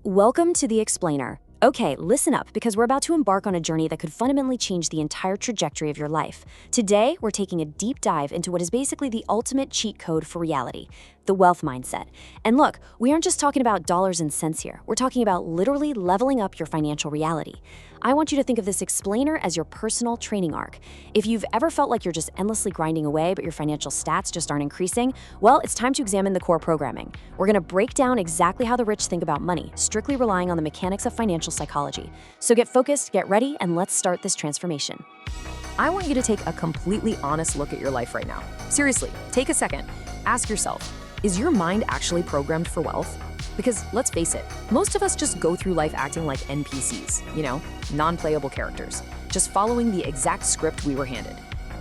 Welcome to The Explainer. Okay, listen up because we're about to embark on a journey that could fundamentally change the entire trajectory of your life. Today, we're taking a deep dive into what is basically the ultimate cheat code for reality, the wealth mindset. And look, we aren't just talking about dollars and cents here. We're talking about literally leveling up your financial reality. I want you to think of this explainer as your personal training arc. If you've ever felt like you're just endlessly grinding away, but your financial stats just aren't increasing, well, it's time to examine the core programming. We're going to break down exactly how the rich think about money, strictly relying on the mechanics of financial psychology. So get focused, get ready, and let's start this transformation. I want you to take a completely honest look at your life right now. Seriously, take a second. Ask yourself, is your mind actually programmed for wealth? Because let's face it, most of us just go through life acting like NPCs, non-playable characters, just following the exact script we were handed.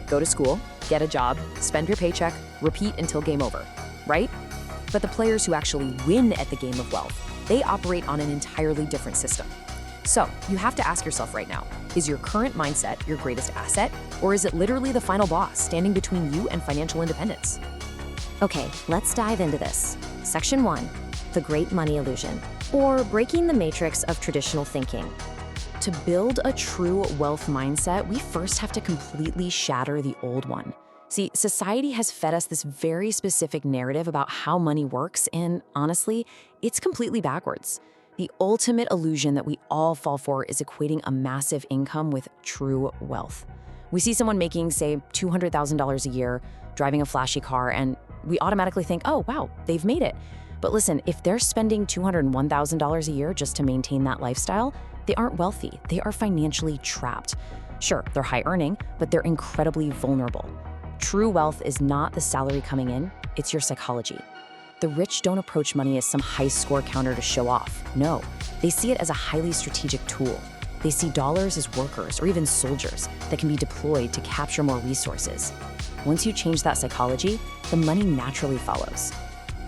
Go to school, get a job, spend your paycheck, repeat until game over, right? But the players who actually win at the game of wealth, they operate on an entirely different system. So you have to ask yourself right now, is your current mindset your greatest asset, or is it literally the final boss standing between you and financial independence? Okay, let's dive into this. Section 1. The Great Money Illusion, or breaking the matrix of traditional thinking. To build a true wealth mindset, we first have to completely shatter the old one. See, society has fed us this very specific narrative about how money works, and honestly, it's completely backwards. The ultimate illusion that we all fall for is equating a massive income with true wealth. We see someone making, say, $200,000 a year, driving a flashy car, and we automatically think, oh, wow, they've made it. But listen, if they're spending $201,000 a year just to maintain that lifestyle, they aren't wealthy. They are financially trapped. Sure, they're high earning, but they're incredibly vulnerable. True wealth is not the salary coming in, it's your psychology. The rich don't approach money as some high score counter to show off. No, they see it as a highly strategic tool. They see dollars as workers or even soldiers that can be deployed to capture more resources. Once you change that psychology, the money naturally follows.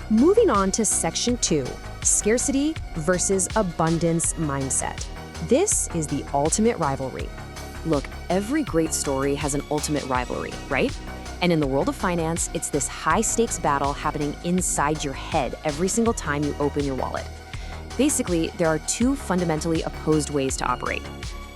Moving on to Section 2, Scarcity versus Abundance Mindset. This is the ultimate rivalry. Look, every great story has an ultimate rivalry, right? And in the world of finance, it's this high-stakes battle happening inside your head every single time you open your wallet. Basically, there are two fundamentally opposed ways to operate.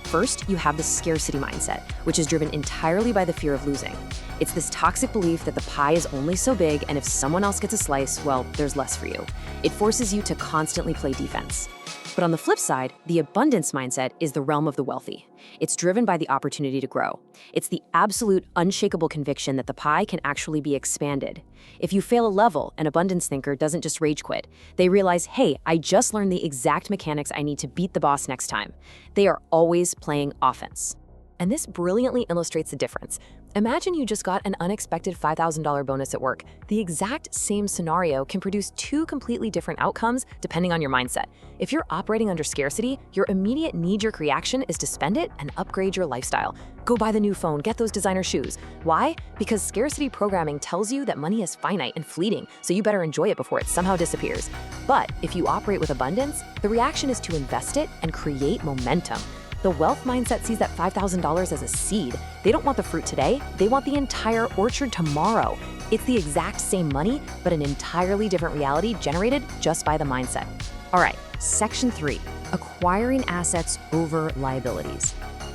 First, you have the scarcity mindset, which is driven entirely by the fear of losing. It's this toxic belief that the pie is only so big, and if someone else gets a slice, well, there's less for you. It forces you to constantly play defense. But on the flip side, the abundance mindset is the realm of the wealthy. It's driven by the opportunity to grow. It's the absolute, unshakable conviction that the pie can actually be expanded. If you fail a level, an abundance thinker doesn't just rage quit. They realize, hey, I just learned the exact mechanics I need to beat the boss next time. They are always playing offense. And this brilliantly illustrates the difference. Imagine you just got an unexpected $5,000 bonus at work. The exact same scenario can produce two completely different outcomes depending on your mindset. If you're operating under scarcity, your immediate knee-jerk reaction is to spend it and upgrade your lifestyle. Go buy the new phone, get those designer shoes. Why? Because scarcity programming tells you that money is finite and fleeting, so you better enjoy it before it somehow disappears. But if you operate with abundance, the reaction is to invest it and create momentum. The wealth mindset sees that $5,000 as a seed. They don't want the fruit today, they want the entire orchard tomorrow. It's the exact same money, but an entirely different reality generated just by the mindset. All right, Section 3, acquiring assets over liabilities.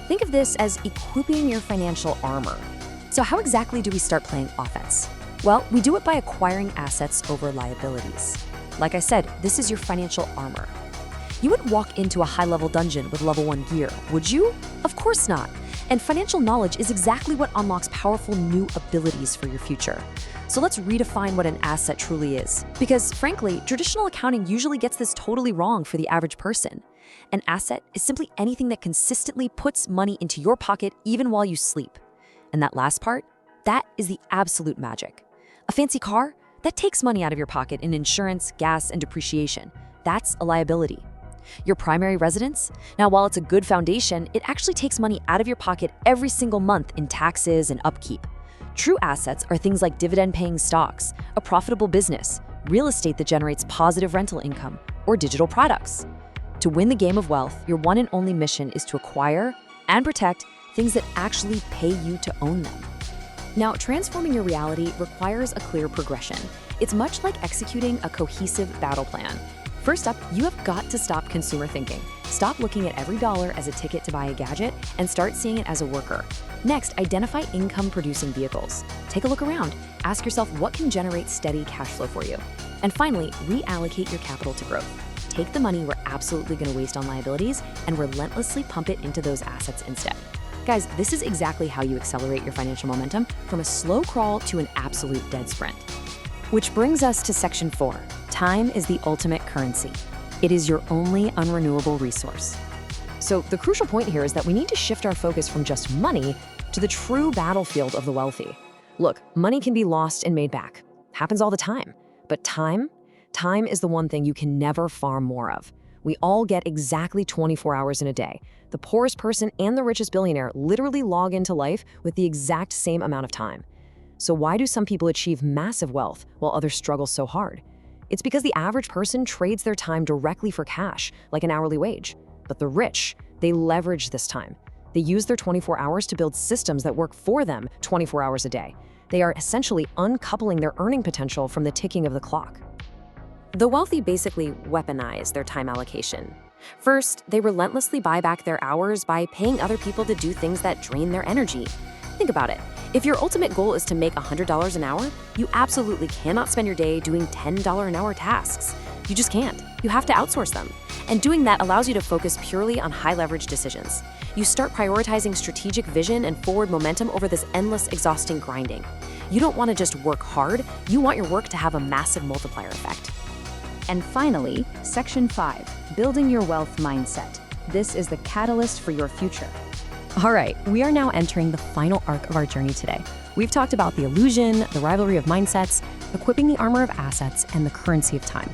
Think of this as equipping your financial armor. So how exactly do we start playing offense? Well, we do it by acquiring assets over liabilities. Like I said, this is your financial armor. You wouldn't walk into a high-level dungeon with level 1 gear, would you? Of course not. And financial knowledge is exactly what unlocks powerful new abilities for your future. So let's redefine what an asset truly is. Because frankly, traditional accounting usually gets this totally wrong for the average person. An asset is simply anything that consistently puts money into your pocket even while you sleep. And that last part, that is the absolute magic. A fancy car, that takes money out of your pocket in insurance, gas, and depreciation. That's a liability. Your primary residence? Now, while it's a good foundation, it actually takes money out of your pocket every single month in taxes and upkeep. True assets are things like dividend-paying stocks, a profitable business, real estate that generates positive rental income, or digital products. To win the game of wealth, your one and only mission is to acquire and protect things that actually pay you to own them. Now, transforming your reality requires a clear progression. It's much like executing a cohesive battle plan. First up, you have got to stop consumer thinking. Stop looking at every dollar as a ticket to buy a gadget and start seeing it as a worker. Next, identify income-producing vehicles. Take a look around. Ask yourself what can generate steady cash flow for you. And finally, reallocate your capital to growth. Take the money we're absolutely going to waste on liabilities and relentlessly pump it into those assets instead. Guys, this is exactly how you accelerate your financial momentum from a slow crawl to an absolute dead sprint. Which brings us to section 4. Time is the ultimate currency. It is your only unrenewable resource. So the crucial point here is that we need to shift our focus from just money to the true battlefield of the wealthy. Look, money can be lost and made back. Happens all the time. But time is the one thing you can never farm more of. We all get exactly 24 hours in a day. The poorest person and the richest billionaire literally log into life with the exact same amount of time. So why do some people achieve massive wealth while others struggle so hard? It's because the average person trades their time directly for cash, like an hourly wage. But the rich, they leverage this time. They use their 24 hours to build systems that work for them 24 hours a day. They are essentially uncoupling their earning potential from the ticking of the clock. The wealthy basically weaponize their time allocation. First, they relentlessly buy back their hours by paying other people to do things that drain their energy. Think about it. If your ultimate goal is to make $100 an hour, you absolutely cannot spend your day doing $10 an hour tasks. You just can't. You have to outsource them. And doing that allows you to focus purely on high-leverage decisions. You start prioritizing strategic vision and forward momentum over this endless, exhausting grinding. You don't want to just work hard, you want your work to have a massive multiplier effect. And finally, section 5, building your wealth mindset. This is the catalyst for your future. All right, we are now entering the final arc of our journey today. We've talked about the illusion, the rivalry of mindsets, equipping the armor of assets, and the currency of time.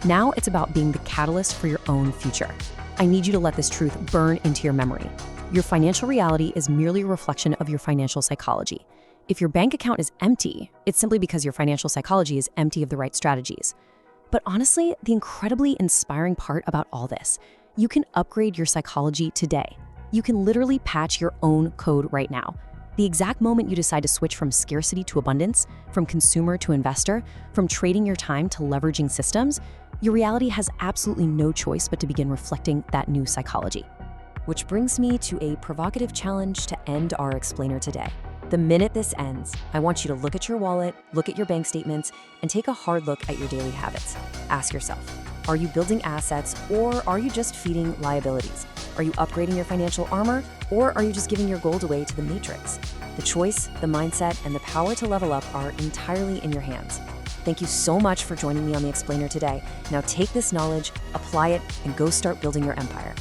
Now it's about being the catalyst for your own future. I need you to let this truth burn into your memory. Your financial reality is merely a reflection of your financial psychology. If your bank account is empty, it's simply because your financial psychology is empty of the right strategies. But honestly, the incredibly inspiring part about all this, you can upgrade your psychology today. You can literally patch your own code right now. The exact moment you decide to switch from scarcity to abundance, from consumer to investor, from trading your time to leveraging systems, your reality has absolutely no choice but to begin reflecting that new psychology. Which brings me to a provocative challenge to end our explainer today. The minute this ends, I want you to look at your wallet, look at your bank statements, and take a hard look at your daily habits. Ask yourself, are you building assets or are you just feeding liabilities? Are you upgrading your financial armor or are you just giving your gold away to the matrix? The choice, the mindset, and the power to level up are entirely in your hands. Thank you so much for joining me on The Explainer today. Now take this knowledge, apply it, and go start building your empire.